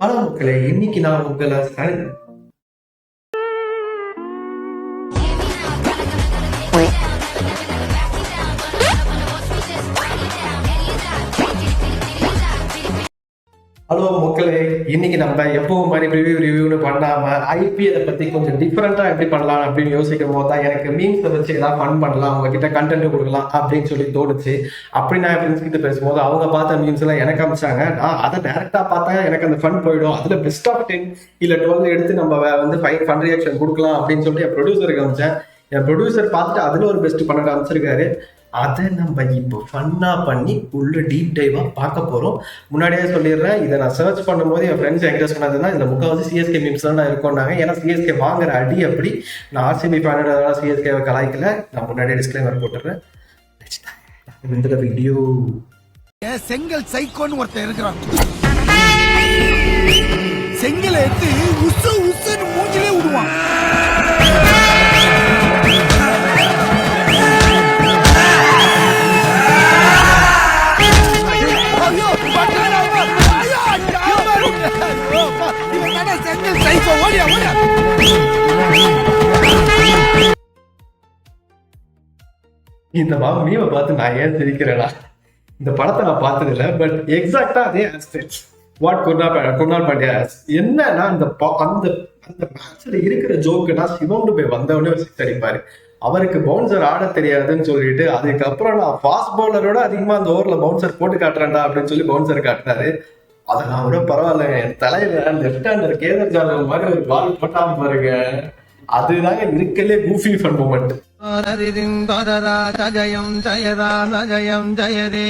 ஆனா மக்களே, இன்னைக்கு நான் உங்களை ஹலோ மக்களே, இன்னைக்கு நம்ம எப்பவும் மாதிரி ரிவ்யூன்னு பண்ணாம ஐபிஎல் பத்தி கொஞ்சம் டிஃப்ரெண்டா எப்படி பண்ணலாம் அப்படின்னு யோசிக்கும் போது தான் எனக்கு மீம்ஸை வச்சு ஏதாவது ஃபன் பண்ணலாம், அவங்க கிட்ட கண்டென்ட் கொடுக்கலாம் அப்படின்னு சொல்லி தோணுச்சு. அப்படி நான் ஃப்ரெண்ட்ஸ் கிட்ட பேசும்போது அவங்க பார்த்த மீம்ஸ் எல்லாம் எனக்கு அமிச்சாங்க. நான் அதை டேரக்டா பார்த்தா எனக்கு அந்த ஃபன் போயிடும். அதுல பெஸ்ட் ஆஃப் 10 இல்ல 12 எடுத்து நம்ம வந்து ஃபன் ரியாக்ஷன் கொடுக்கலாம் அப்படின்னு சொல்லிட்டு என் ப்ரொடியூசருக்கு அமிச்சேன். என் ப்ரொடியூசர் பார்த்துட்டு அதுல ஒரு பெஸ்ட் பண்ண அமைச்சிருக்காரு. அதை நம்ம இப்போ ஃபன்னா பண்ணி உள்ள டீப் டைவா பார்க்க போறோம். முன்னாடியே சொல்லிடுறேன், இதை நான் சர்ச் பண்ணும்போது என் ஃப்ரெண்ட்ஸ் என்கிட்ட சொன்னதுன்னா இந்த முக்கால்வாசி சிஎஸ்கே மீம்ஸ் தான் இருக்கும்னாங்க. ஏன்னா சிஎஸ்கே வாங்குற அடி அப்படி. நான் ஆர்சிபி ஃபேனோட சிஎஸ்கே கலாய்க்கல. நான் முன்னாடியே டிஸ்க்ளைமர் போட்டுறேன். இந்த வீடியோ செங்கல் சைக்கோன்னு ஒருத்தர் இருக்கிறான். செங்கலை எடுத்து உசு உசுன்னு மூஞ்சிலே விடுவான். இந்த மீமை பார்த்து நான் ஏன் சிரிக்கிறேன்னா, இந்த படத்தை நான் பார்த்தது இல்லை, பட் எக்ஸாக்டா அதே வாட் குர்னால் பாண்டியா என்னன்னா அந்த மேட்ச்ல இருக்கிற ஜோக்குன்னா சிவம் டுபே வந்தவனே ஒரு சிக்ஸ் அடிப்பாரு. அவருக்கு பவுன்சர் ஆட தெரியாதுன்னு சொல்லிட்டு அதுக்கப்புறம் நான் ஃபாஸ்ட் பவுலரோட அதிகமா அந்த ஓவர்ல பவுன்சர் போட்டு காட்டுறேன்டா அப்படின்னு சொல்லி பவுன்சர் காட்டினாரு. அதெல்லாம் விட பரவாயில்ல, என் தலையில லெஃப்ட் ஹேண்டர் கேதர் ஜாதவ் மாதிரி ஒரு பால் போட்டாம பாருங்க, அதுதாங்க இருக்கலே கூஃபி ஃபன் மூமெண்ட். ஜயம் ஜயராம ஜயம் ஜயரே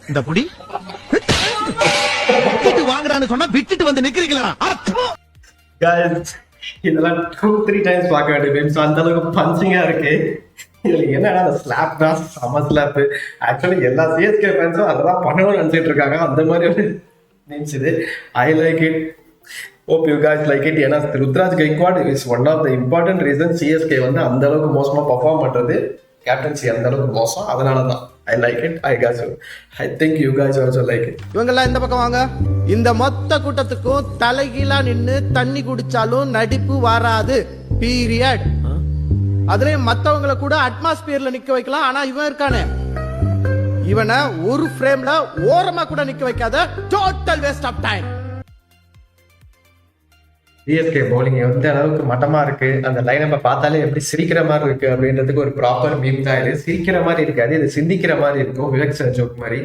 இந்த புடி வாங்குறான்னு சொன்னா விட்டுட்டு வந்து நிக்கிறீங்களா? இதெல்லாம் 2-3 டைம்ஸ் பார்க்க வேண்டிய மீம்ஸ். அந்த அளவுக்கு பஞ்சிங்கா இருக்கு. இதுல என்னன்னா ஸ்லாப் தான் சம ஸ்லாப். ஆக்சுவலி எல்லா சிஎஸ்கே ஃபேன்ஸும் அதெல்லாம் பண்ணணும்னு நினைச்சிட்டு இருக்காங்க. அந்த மாதிரி ஒரு மீம்ஸ் இது. I like it. Hope you guys like it. ஏன்னா Ruturaj Gaikwad is one of the important reason CSK வந்து அந்த அளவுக்கு மோசமா பர்ஃபார்ம் பண்றது. கேப்டன்சி அந்த அளவுக்கு மோசம். அதனாலதான் ஐ like it. I think you guys also like it. இவங்கெல்லாம் இந்த பக்கம் வாங்க. இந்த மொத்த கூட்டத்துக்கும் தலைகீழா நின்னு தண்ணி குடிச்சாலும் நடிப்பு வராது. பீரியட். அதுலயும் மத்தவங்களை கூட அட்மாஸ்பியர்ல நிக்க வைக்கலாம். ஆனா இவன் இருக்கானே, இவனை ஒரு ஃப்ரேம்ல ஓரமா கூட நிக்க வைக்காத. Total waste of time. CSK bowling எந்த அளவுக்கு மட்டமா இருக்கு, அந்த லைனப்பை பார்த்தாலே எப்படி சிரிக்கிற மாதிரி இருக்கு அப்படின்றதுக்கு ஒரு ப்ராப்பர் மீம் தான் இது. சிரிக்கிற மாதிரி இருக்காது, இது சிந்திக்கிற மாதிரி இருக்கும். விவேக் சார் ஜோக் மாதிரி.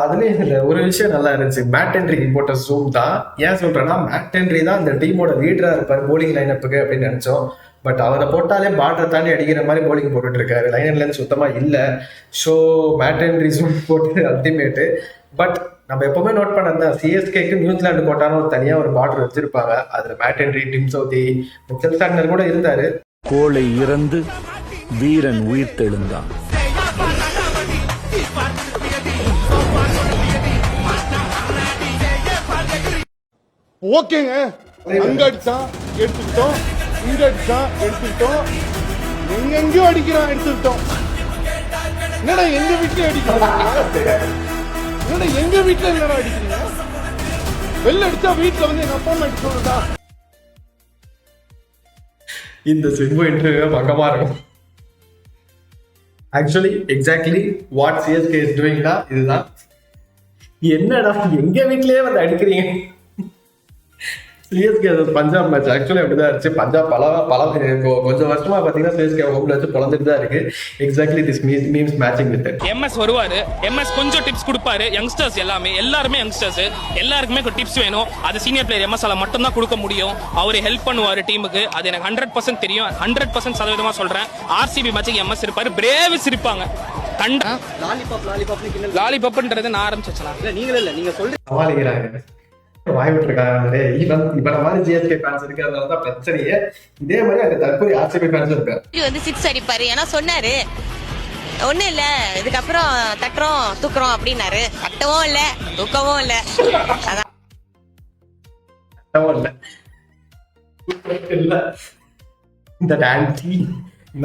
அதுலயும் இதுல ஒரு விஷயம் நல்லா இருந்துச்சு. மேட் ஹென்ரிக்கு போட்ட ஜூம் தான். ஏன் சொல்றேன்னா, மேட் ஹென்ரி தான் இந்த டீமோட லீடரா இருப்பாரு போலிங் லைனப்புக்கு அப்படின்னு நினைச்சோம். பட் அவரை போட்டாலே பார்டரை தாண்டி அடிக்கிற மாதிரி போலிங் போட்டுட்டு இருக்காரு. லைனர்ல இருந்து சுத்தமா இல்லை. ஷோ மேட் ஹென்ரி ஜூம் போட்டு அல்டிமேட்டு. பட் நம்ம எப்பவுமே நோட் பண்ண சிஎஸ்கேக்கு நியூசிலாந்து கோட்டான ஒரு தனியா ஒரு பார்டர் வச்சிருப்பாங்க. அதுல mat Henry, dim Saudi, Mughal standard கூட இருந்தாரு. கோளை இறந்து வீரன் உயிர் தெழுந்தான். ஓகேங்க, அங்க அடிச்சா எடுத்துக்கிட்டோம், இங்க அடிச்சா எடுத்துக்கிட்டோம், எங்கெங்கயோ அடிக்கிறான் எடுத்துக்கிட்டோம். என்னடா எங்க வீட்டுல அடிக்கிறீங்க? என்னடா எங்க வீட்டுல என்னடா அடிக்கிறீங்க? வெளில அடிச்சா வீட்டுல வந்து எங்க அப்பா அம்மா அடிச்சு சொல்லுதா? இந்த சிம்பு இன்டர்வியூ பக்கமா இருக்கும். Actually exactly what CSK is டூயிங்னா இதுதான். என்னடா எங்க வீட்லயே வந்து அடிக்கிறீங்க? சிஎஸ்கே அது பஞ்சாப் மேட்ச் ஆக்சுவலி அப்படிதான் இருந்துச்சு. பஞ்சாப் பல கொஞ்சம் வருஷமா பாத்தீங்கன்னா சிஎஸ்கே ஹோம்ல வச்சு பொழந்துட்டு தான் இருக்கு. Exactly this memes matching with it. MS வருவாரு, எம்எஸ் கொஞ்சம் டிப்ஸ் கொடுப்பாரு. யங்ஸ்டர்ஸ் எல்லாருமே யங்ஸ்டர்ஸ், எல்லாருக்குமே டிப்ஸ் வேணும். அது சீனியர் பிளேயர் எம்எஸ் ஆல மட்டும் தான் கொடுக்க முடியும். அவரு ஹெல்ப் பண்ணுவாரு டீமுக்கு. அது எனக்கு 100% தெரியும். 100% சதவீதமா சொல்றேன். ஆர்சிபி மேட்சுக்கு எம்எஸ் இருப்பாரு. பிரேவ்ஸ் இருப்பாங்க. கண்டா லாலிபாப்ன்றது நான் ஆரம்பிச்சேன். நீங்க சொல்றீங்க சமாளிக்கிறாங்க, வாய் விட்டுருக்காங்க. இவன மாதிரி சிஎஸ்கே ஃபேன்ஸ் இருக்கிறதுனாலதான் பிரச்சனையே. இதே மாதிரி அங்க தற்போது ஆர்சிபி ஃபேன்ஸ் இருக்காரு. வந்து 6 அடிப்பாரு. ஏன்னா சொன்னாரு ஒண்ணும் இல்ல, இதுக்கப்புறம் தட்டுறோம் தூக்குறோம் அப்படின்னாரு. தட்டவும் இல்ல, தூக்கவும் இல்ல. இந்த anti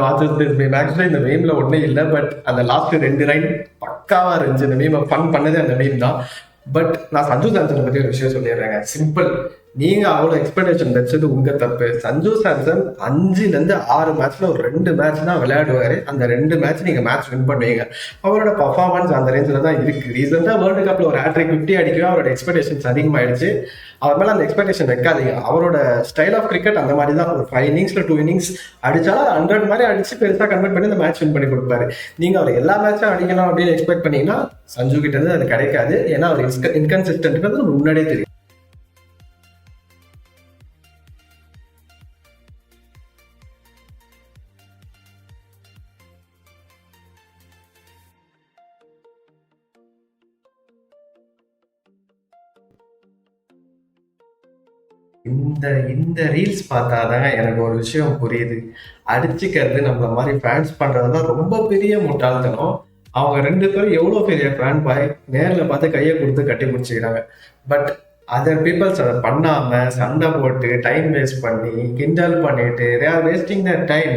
not just this meme. ஆக்சுவலா இந்த மீம்ல ஒண்ணே இல்ல, பட் அந்த லாஸ்ட் 2 லைன் பக்காவா இருந்துச்சு. இந்த மீம் ஃபன் பண்ணதே அந்த மீம் தான். பட் நான் சஞ்சு சாம்சனை பத்தி ஒரு விஷயம் சொல்லிடுறேங்க. சிம்பிள். நீங்க அவ்வளவு எக்ஸ்பெக்டேஷன் வச்சது உங்க தப்பு. சஞ்சு சாம்சன் 5ல இருந்து 6 மேட்ச்ல ஒரு 2 மேட்ச் தான் விளையாடுவாரு. அந்த 2 மேட்ச் நீங்க மேட்ச் வின் பண்ணுவீங்க. அவரோட பர்ஃபார்மன்ஸ் அந்த ரேஞ்சில தான் இருக்கு. ரீசெண்டா வேர்ல்டு கப்ல ஒரு ஹேட்ரிக் 50 அடிக்கவே அவரோட எக்ஸ்பெக்டேஷன்ஸ் அதிகமாயிடுச்சு. அவர் மேல அந்த எக்ஸ்பெக்டேஷன் வைக்காதீங்க. அவரோட ஸ்டைல் ஆஃப் கிரிக்கெட் அந்த மாதிரி தான். ஒரு 5 இன்னிங்ஸ்ல 2 இன்னிங்ஸ் அடிச்சாலும் 100 மாதிரி அடிச்சு பெருசா கன்வெர்ட் பண்ணி அந்த மேட்ச் வின் பண்ணி கொடுப்பாரு. நீங்க அவர் எல்லா மேட்சும் அடிக்கணும் அப்படின்னு எக்ஸ்பெக்ட் பண்ணீங்கன்னா சஞ்சு கிட்ட இருந்து அது கிடைக்காது. ஏன்னா அவர் இன்கன்சிஸ்டன்ட் முன்னாடியே தெரியும். இந்த ரீல்ஸ் பார்த்தாதாங்க எனக்கு ஒரு விஷயம் புரியுது. அடிச்சுக்கிறது நம்மள மாதிரி ஃபேன்ஸ் பண்றதுதான் ரொம்ப பெரிய முட்டாள்தனம். அவங்க 2 பேரும் எவ்வளவு பெரிய ஃபேன் பாய், நேர்ல பார்த்து கையை கொடுத்து கட்டி பிடிச்சிக்கிறாங்க. பட் அதர் பீப்புள்ஸ் அதை பண்ணாம சண்டை போட்டு டைம் வேஸ்ட் பண்ணி கிண்டல் பண்ணிட்டு they are wasting their time.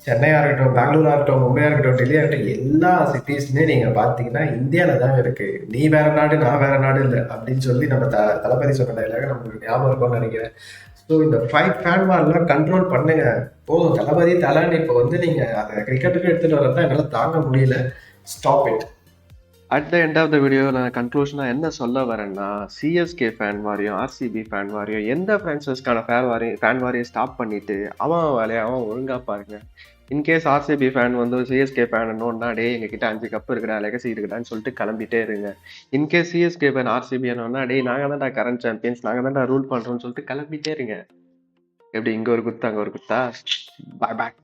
சென்னையா இருக்கட்டும், பெங்களூரா இருக்கட்டும், மும்பையா இருக்கட்டும், டெல்லியா இருக்கட்டும், எல்லா சிட்டிஸ்லயும் நீங்க பாத்தீங்கன்னா இந்தியால தான் இருக்கு. நீ வேற நாடு, நான் வேற நாடு இல்லை அப்படின்னு சொல்லி நம்ம தளபதி சொன்ன டைலாக நமக்கு ஞாபகம் இருக்கும்னு நினைக்கிறேன். ஸோ இந்த ஃபேன் வார்லாம் கண்ட்ரோல் பண்ணுங்க. போதும், தளபதி தலைன்னு இப்போ வந்து நீங்க அதை கிரிக்கெட்டுக்கு எடுத்துட்டு வரதான் என்னால தாங்க முடியல. Stop it. At the end of the video நான் கன்க்ளூஷனாக என்ன சொல்ல வரேன்னா, சிஎஸ்கே ஃபேன் வாரியம், ஆர்சிபி ஃபேன் வாரியம், எந்த ஃப்ரான்ச்சைஸ்க்கான ஃபேன் வாரியம் ஸ்டாப் பண்ணிட்டு அவன் வேலையை அவன் ஒழுங்கா பாருங்க. இன்கேஸ் ஆர்சிபி ஃபேன் வந்து சிஎஸ்கே ஃபேன் என்னன்னா, டே எங்ககிட்ட 5 கப் இருக்குடா, லெகசி இருக்குடான்னு சொல்லிட்டு கிளம்பிட்டே இருங்க. இன்கேஸ் சிஎஸ்கே ஃபேன் ஆர்சிபி என்னன்னா, டே நாங்கள் தான்டா கரண்ட் சாம்பியன்ஸ், நாங்கள் தான்டா ரூல் பண்றோம்னு சொல்லிட்டு கிளம்பிட்டே இருங்க. எப்படி இங்க ஒரு குத்தா அங்க ஒரு குத்தா? பாய் பாய்.